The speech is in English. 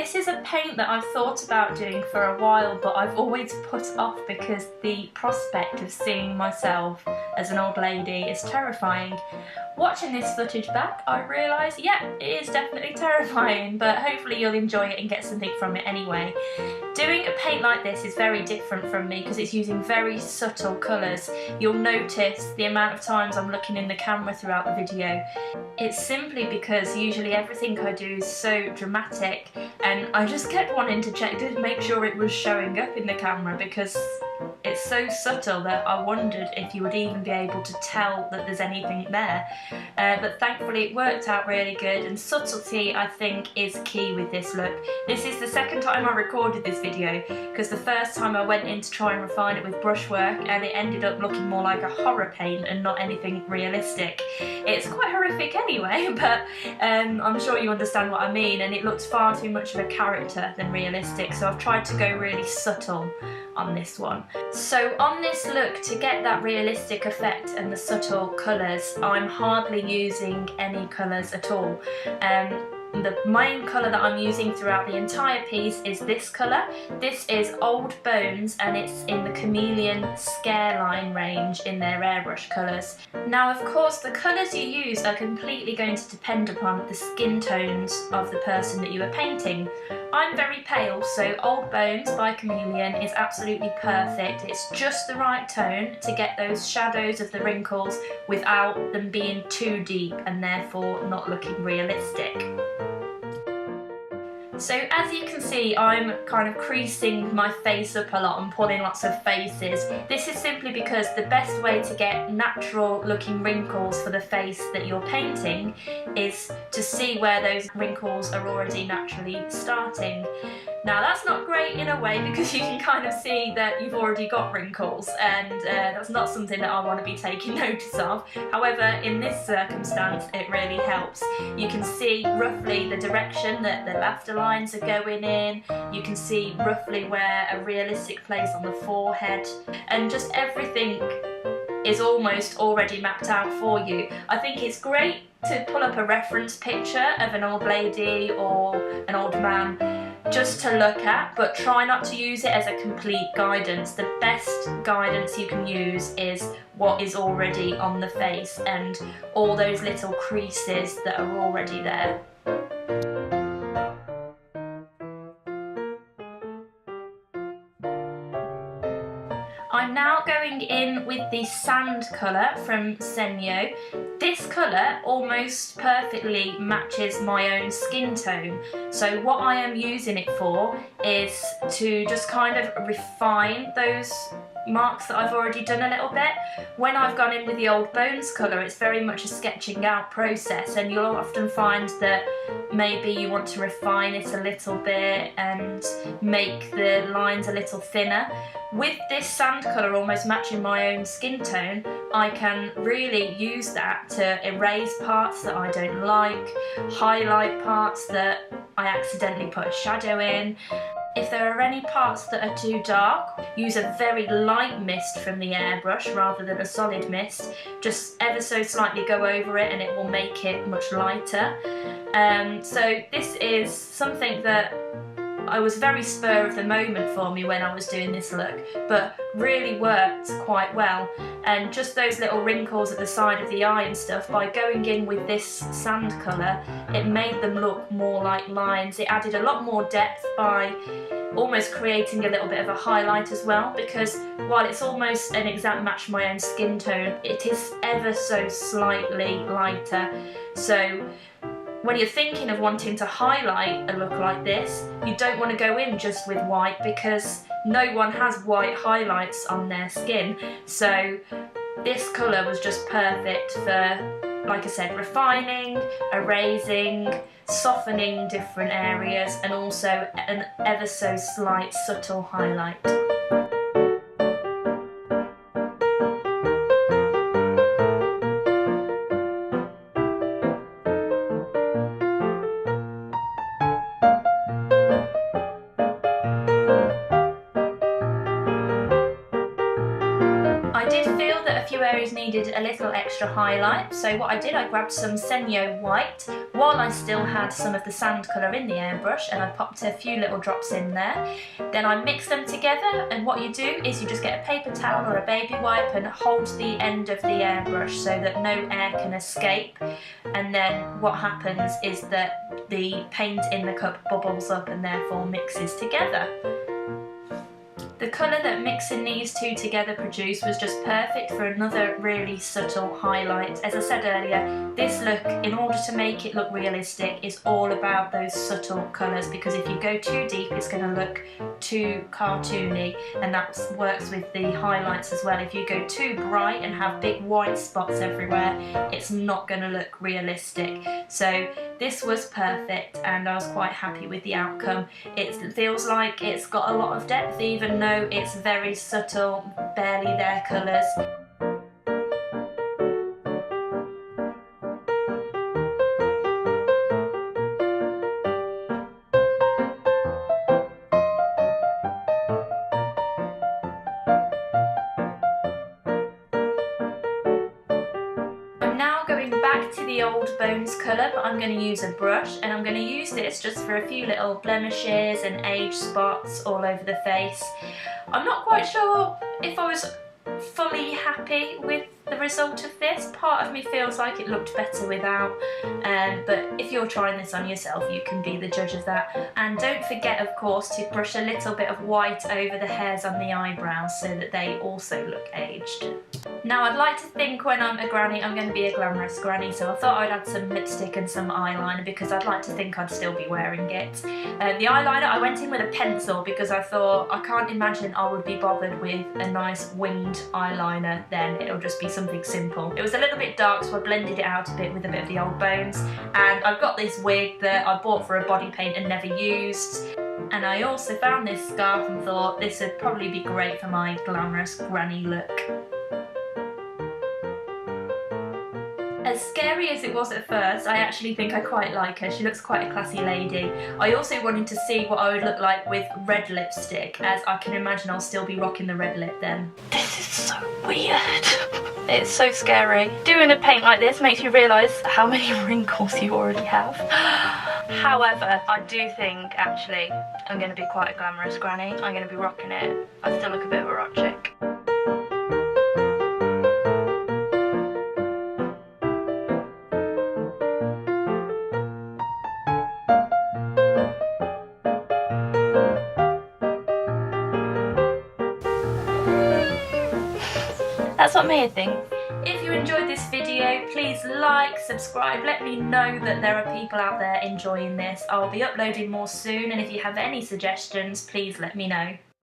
this is a paint that I've thought about doing for a while, but I've always put off because the prospect of seeing myself as an old lady is terrifying. Watching this footage back, I realise, yeah, it is definitely terrifying, but hopefully you'll enjoy it and get something from it anyway. Doing a paint like this is very different from me because it's using very subtle colours. You'll notice the amount of times I'm looking in the camera throughout the video. It's simply because usually everything I do is so dramatic, and I just kept wanting to check to make sure it was showing up in the camera because it's so subtle that I wondered if you would even be able to tell that there's anything there. But thankfully it worked out really good, and subtlety I think is key with this look. This is the second time I recorded this video because the first time I went in to try and refine it with brushwork and it ended up looking more like a horror paint and not anything realistic. It's quite horrific anyway, but I'm sure you understand what I mean, and it looks far too much of a character than realistic, so I've tried to go really subtle on this one. So on this look, to get that realistic effect and the subtle colours, I'm hardly using any colours at all. The main colour that I'm using throughout the entire piece is this colour. This is Old Bones and it's in the Chameleon Scareline range in their airbrush colours. Now of course the colours you use are completely going to depend upon the skin tones of the person that you are painting. I'm very pale, so Old Bones by Chameleon is absolutely perfect. It's just the right tone to get those shadows of the wrinkles without them being too deep and therefore not looking realistic. So as you can see, I'm kind of creasing my face up a lot and pulling lots of faces. This is simply because the best way to get natural looking wrinkles for the face that you're painting is to see where those wrinkles are already naturally starting. Now that's not great in a way because you can kind of see that you've already got wrinkles, and that's not something that I want to be taking notice of. However, in this circumstance it really helps. You can see roughly the direction that the laughter lines are going in, you can see roughly where a realistic place on the forehead, and just everything is almost already mapped out for you. I think it's great to pull up a reference picture of an old lady or an old man just to look at, but try not to use it as a complete guidance. The best guidance you can use is what is already on the face and all those little creases that are already there. I'm now going in with the sand colour from Senyo. This colour almost perfectly matches my own skin tone, so what I am using it for is to just kind of refine those marks that I've already done a little bit. When I've gone in with the Old Bones colour, it's very much a sketching out process, and you'll often find that maybe you want to refine it a little bit and make the lines a little thinner. With this sand colour almost matching my own skin tone, I can really use that to erase parts that I don't like, highlight parts that I accidentally put a shadow in. If there are any parts that are too dark, use a very light mist from the airbrush rather than a solid mist. Just ever so slightly go over it and it will make it much lighter. So this is something that I was very spur of the moment for me when I was doing this look, but really worked quite well. And just those little wrinkles at the side of the eye and stuff, by going in with this sand colour, it made them look more like lines. It added a lot more depth by almost creating a little bit of a highlight as well, because while it's almost an exact match for my own skin tone, it is ever so slightly lighter. So when you're thinking of wanting to highlight a look like this, you don't want to go in just with white because no one has white highlights on their skin. So this colour was just perfect for, like I said, refining, erasing, softening different areas, and also an ever so slight subtle highlight. I did feel that a few areas needed a little extra highlight, so what I did, I grabbed some Senyo white while I still had some of the sand colour in the airbrush, and I popped a few little drops in there. Then I mixed them together, and what you do is you just get a paper towel or a baby wipe and hold the end of the airbrush so that no air can escape, and then what happens is that the paint in the cup bubbles up and therefore mixes together. The colour that mixing these two together produced was just perfect for another really subtle highlight. As I said earlier, this look, in order to make it look realistic, is all about those subtle colours, because if you go too deep it's going to look too cartoony, and that works with the highlights as well. If you go too bright and have big white spots everywhere, it's not going to look realistic. So this was perfect and I was quite happy with the outcome. It feels like it's got a lot of depth even though it's very subtle, barely there colours. I'm now going back to the old bones colour, but I'm going to use a brush, and I'm going to use this just for a few little blemishes and age spots all over the face. I'm not quite sure if I was fully happy with the result of this. Part of me feels like it looked better without, but if you're trying this on yourself you can be the judge of that. And don't forget, of course, to brush a little bit of white over the hairs on the eyebrows so that they also look aged. Now I'd like to think when I'm a granny I'm going to be a glamorous granny, so I thought I'd add some lipstick and some eyeliner because I'd like to think I'd still be wearing it. The eyeliner, I went in with a pencil because I thought I can't imagine I would be bothered with a nice winged eyeliner then, it'll just be something simple. It was a little bit dark so I blended it out a bit with a bit of the old bones, and I've got this wig that I bought for a body paint and never used. And I also found this scarf and thought this would probably be great for my glamorous granny look. As scary as it was at first, I actually think I quite like her. She looks quite a classy lady. I also wanted to see what I would look like with red lipstick, as I can imagine I'll still be rocking the red lip then. This is so weird. It's so scary. Doing a paint like this makes you realise how many wrinkles you already have. However, I do think actually I'm going to be quite a glamorous granny. I'm going to be rocking it. I still look a bit of a rock chick. That's what Mia thinks. If you enjoyed this video, please like, subscribe, let me know that there are people out there enjoying this. I'll be uploading more soon, and if you have any suggestions, please let me know.